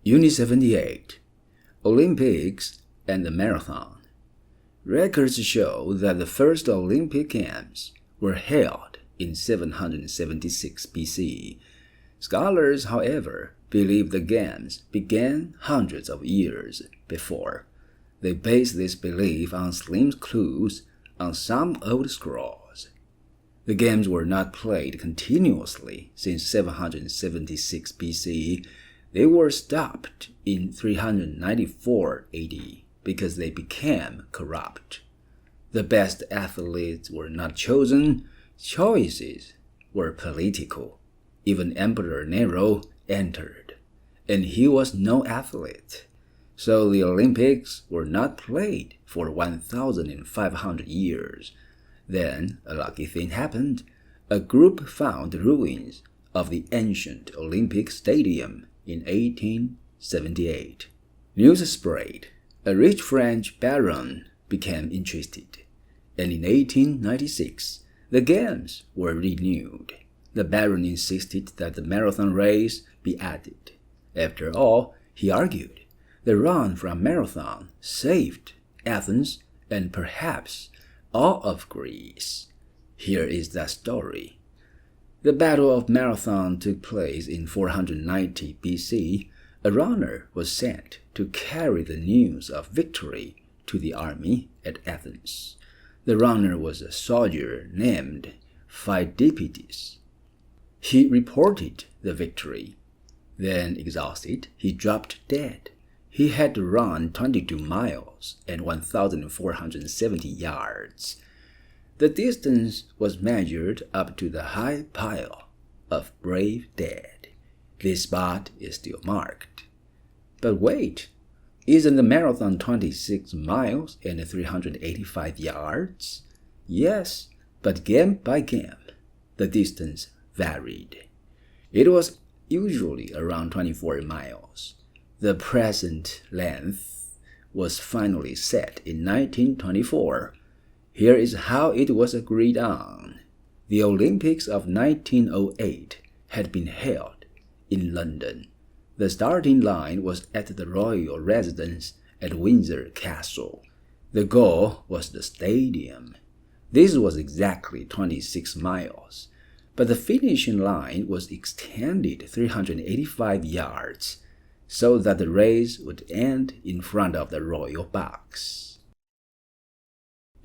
Unit 78, Olympics and the Marathon. Records show that the first Olympic Games were held in 776 BC. Scholars, however, believe the Games began hundreds of years before. They base this belief on slim clues on some old scrolls. The Games were not played continuously since 776 BC. They were stopped in 394 AD because they became corrupt. The best athletes were not chosen, choices were political. Even Emperor Nero entered, and he was no athlete. So the Olympics were not played for 1,500 years. Then a lucky thing happened. A group found the ruins of the ancient Olympic Stadium in 1878. News spread. A rich French baron became interested, and in 1896, the Games were renewed. The baron insisted that the marathon race be added. After all, he argued, the run from Marathon saved Athens and perhaps all of Greece. Here is that story. The Battle of Marathon took place in 490 BC. A runner was sent to carry the news of victory to the army at Athens. The runner was a soldier named Phidippides. He reported the victory. Then, exhausted, he dropped dead. He had to run 22 miles and 1,470 yards. The distance was measured up to the high pile of brave dead. This spot is still marked. But wait, isn't the marathon 26 miles and 385 yards? Yes, but game by game, the distance varied. It was usually around 24 miles. The present length was finally set in 1924. Here is how it was agreed on. The Olympics of 1908 had been held in London. The starting line was at the royal residence at Windsor Castle. The goal was the stadium. This was exactly 26 miles, but the finishing line was extended 385 yards so that the race would end in front of the royal box.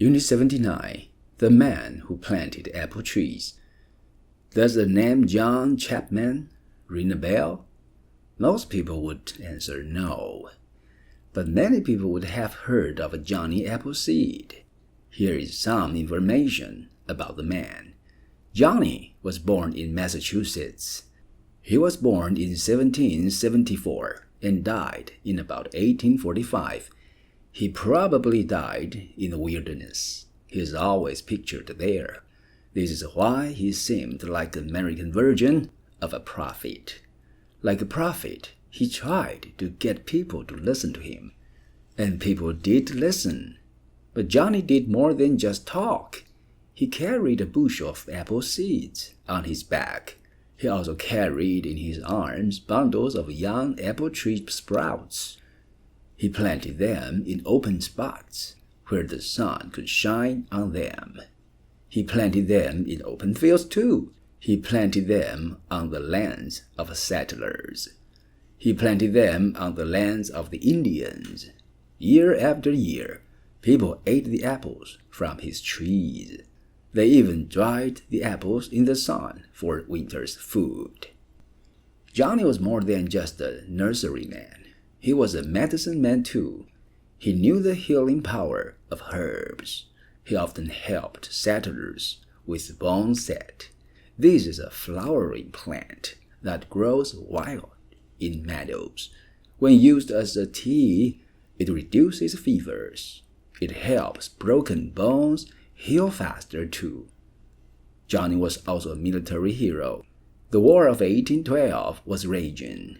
Unit 79, The Man Who Planted Apple Trees. Does the name John Chapman ring a bell? Most people would answer no, but many people would have heard of Johnny Appleseed. Here is some information about the man. Johnny was born in Massachusetts. He was born in 1774 and died in about 1845. He probably died in the wilderness. He is always pictured there. This is why he seemed like the American version of a prophet. Like a prophet, he tried to get people to listen to him, and people did listen. But Johnny did more than just talk. He carried a bushel of apple seeds on his back. He also carried in his arms bundles of young apple tree sprouts. He planted them in open spots where the sun could shine on them. He planted them in open fields too. He planted them on the lands of settlers. He planted them on the lands of the Indians. Year after year, people ate the apples from his trees. They even dried the apples in the sun for winter's food. Johnny was more than just a nurseryman. He was a medicine man too. He knew the healing power of herbs. He often helped settlers with boneset. This is a flowering plant that grows wild in meadows. When used as a tea, it reduces fevers. It helps broken bones heal faster too. Johnny was also a military hero. The War of 1812 was raging.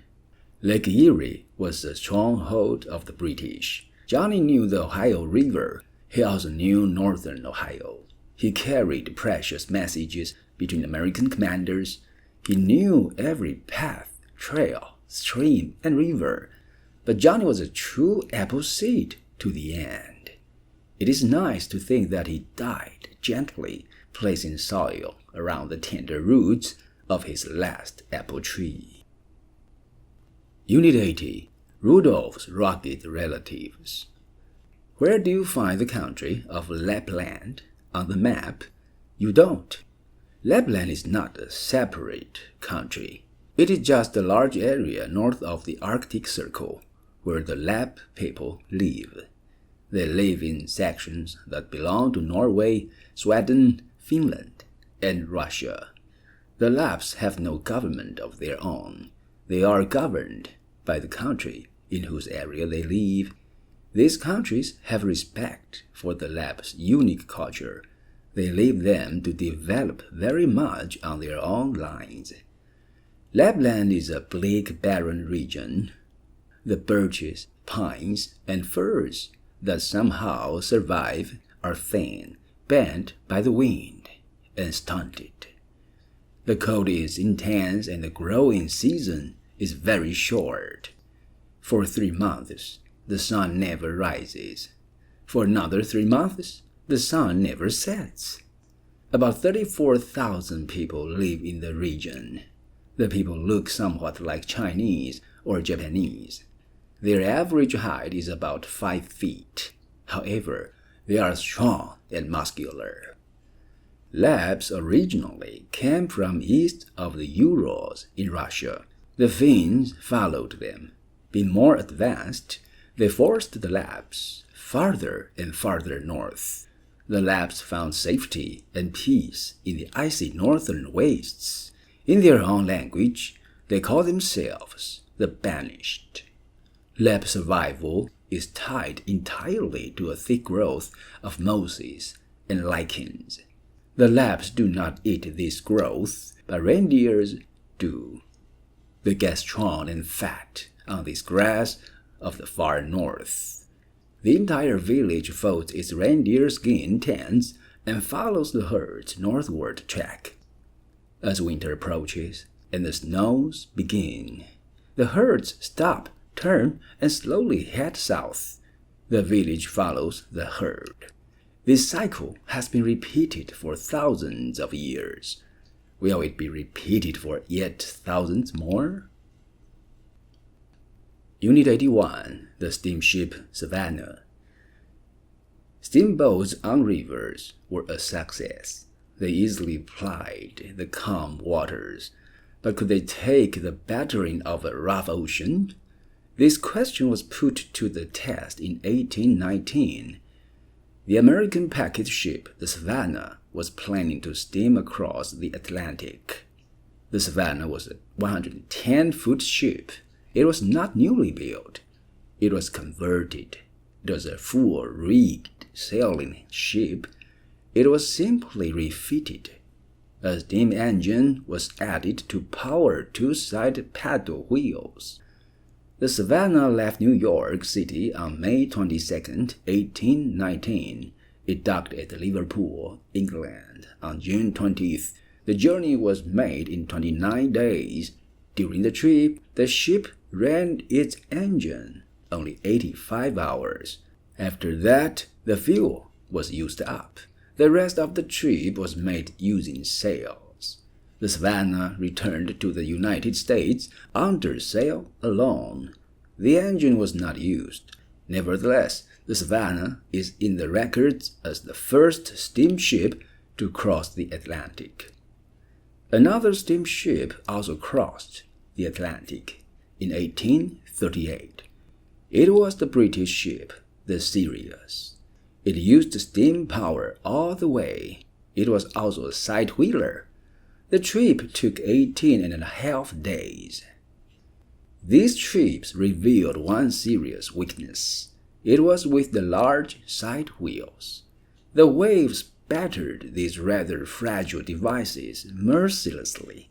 Lake Erie was the stronghold of the British. Johnny knew the Ohio River. He also knew northern Ohio. He carried precious messages between American commanders. He knew every path, trail, stream, and river, but Johnny was a true apple seed to the end. It is nice to think that he died gently, placing soil around the tender roots of his last apple tree. Unit 80. Rudolph's Rugged Relatives. Where do you find the country of Lapland on the map? You don't. Lapland is not a separate country. It is just a large area north of the Arctic Circle, where the Lapp people live. They live in sections that belong to Norway, Sweden, Finland, and Russia. The Lapps have no government of their own. They are governed by the country in whose area they live. These countries have respect for the Lapps' unique culture. They leave them to develop very much on their own lines. Lapland is a bleak, barren region. The birches, pines, and firs that somehow survive are thin, bent by the wind, and stunted. The cold is intense and the growing season is very short. For 3 months, the sun never rises. For another 3 months, the sun never sets. About 34,000 people live in the region. The people look somewhat like Chinese or Japanese. Their average height is about 5 feet. However, they are strong and muscular. Lapps originally came from east of the Urals in Russia. The Finns followed them. Being more advanced, they forced the Lapps farther and farther north. The Lapps found safety and peace in the icy northern wastes. In their own language, they call themselves the Banished. Lapp survival is tied entirely to a thick growth of mosses and lichens. The Lapps do not eat this growth, but reindeers do. They get strong and fat on this grass of the far north. The entire village folds its reindeer skin tents and follows the herd's northward track. As winter approaches and the snows begin, the herds stop, turn, and slowly head south. The village follows the herd. This cycle has been repeated for thousands of years. Will it be repeated for yet thousands more? Unit 81. The Steamship Savannah. Steamboats on rivers were a success. They easily plied the calm waters, but could they take the battering of a rough ocean? This question was put to the test in 1819. The American packet ship, the Savannah, was planning to steam across the Atlantic. The Savannah was a 110-foot ship. It was not newly built. It was converted. It was a full-rigged sailing ship. It was simply refitted. A steam engine was added to power 2-side paddle wheels. The Savannah left New York City on May 22, 1819. It docked at Liverpool, England, on June 20th. The journey was made in 29 days. During the trip, the ship ran its engine only 85 hours. After that, the fuel was used up. The rest of the trip was made using sails. The Savannah returned to the United States under sail alone. The engine was not used. Nevertheless, the Savannah is in the records as the first steamship to cross the Atlantic. Another steamship also crossed the Atlantic in 1838. It was the British ship, the Sirius. It used steam power all the way. It was also a side-wheeler. The trip took 18.5 days. These trips revealed one serious weakness. It was with the large side wheels. The waves battered these rather fragile devices mercilessly.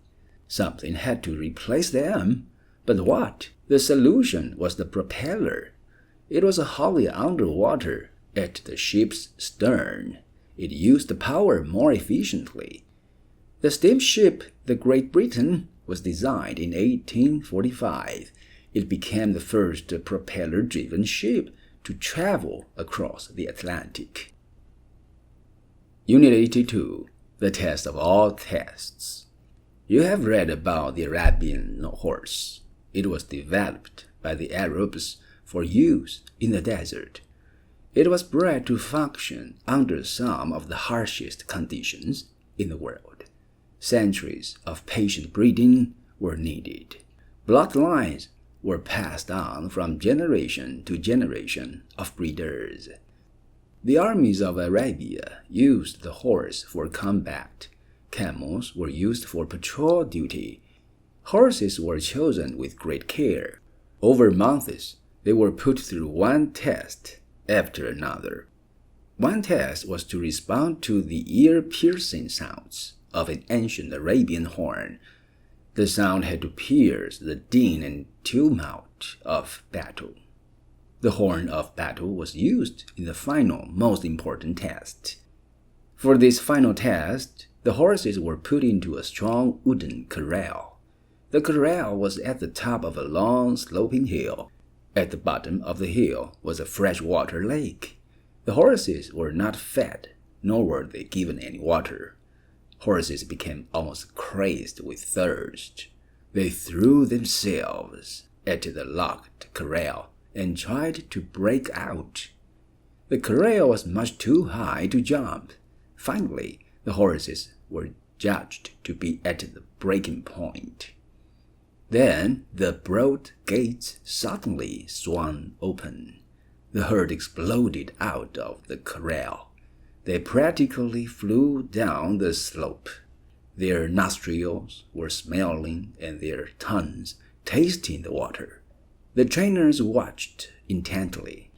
Something had to replace them. But what? The solution was the propeller. It was wholly underwater at the ship's stern. It used the power more efficiently. The steamship, the Great Britain, was designed in 1845. It became the first propeller-driven ship to travel across the Atlantic. Unit 82, the test of all tests. You have read about the Arabian horse. It was developed by the Arabs for use in the desert. It was bred to function under some of the harshest conditions in the world. Centuries of patient breeding were needed. Bloodlines were passed on from generation to generation of breeders. The armies of Arabia used the horse for combat. Camels were used for patrol duty. Horses were chosen with great care. Over months, they were put through one test after another. One test was to respond to the ear-piercing sounds of an ancient Arabian horn. The sound had to pierce the din and tumult of battle. The horn of battle was used in the final, most important test. For this final test, the horses were put into a strong wooden corral. The corral was at the top of a long, sloping hill. At the bottom of the hill was a freshwater lake. The horses were not fed, nor were they given any water. Horses became almost crazed with thirst. They threw themselves at the locked corral and tried to break out. The corral was much too high to jump. Finally, the horses were judged to be at the breaking point. Then the broad gates suddenly swung open. The herd exploded out of the corral. They practically flew down the slope. Their nostrils were smelling and their tongues tasting the water. The trainers watched intently.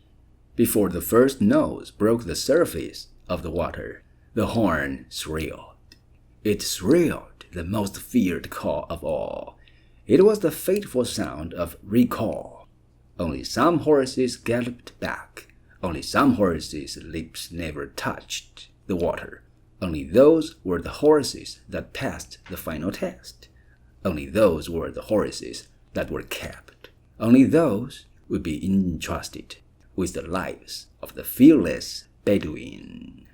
Before the first nose broke the surface of the water, the horn shrilled. It shrilled the most feared call of all. It was the fateful sound of recall. Only some horses galloped back. Only some horses' lips never touched the water. Only those were the horses that passed the final test. Only those were the horses that were kept. Only those would be entrusted with the lives of the fearless Bedouin.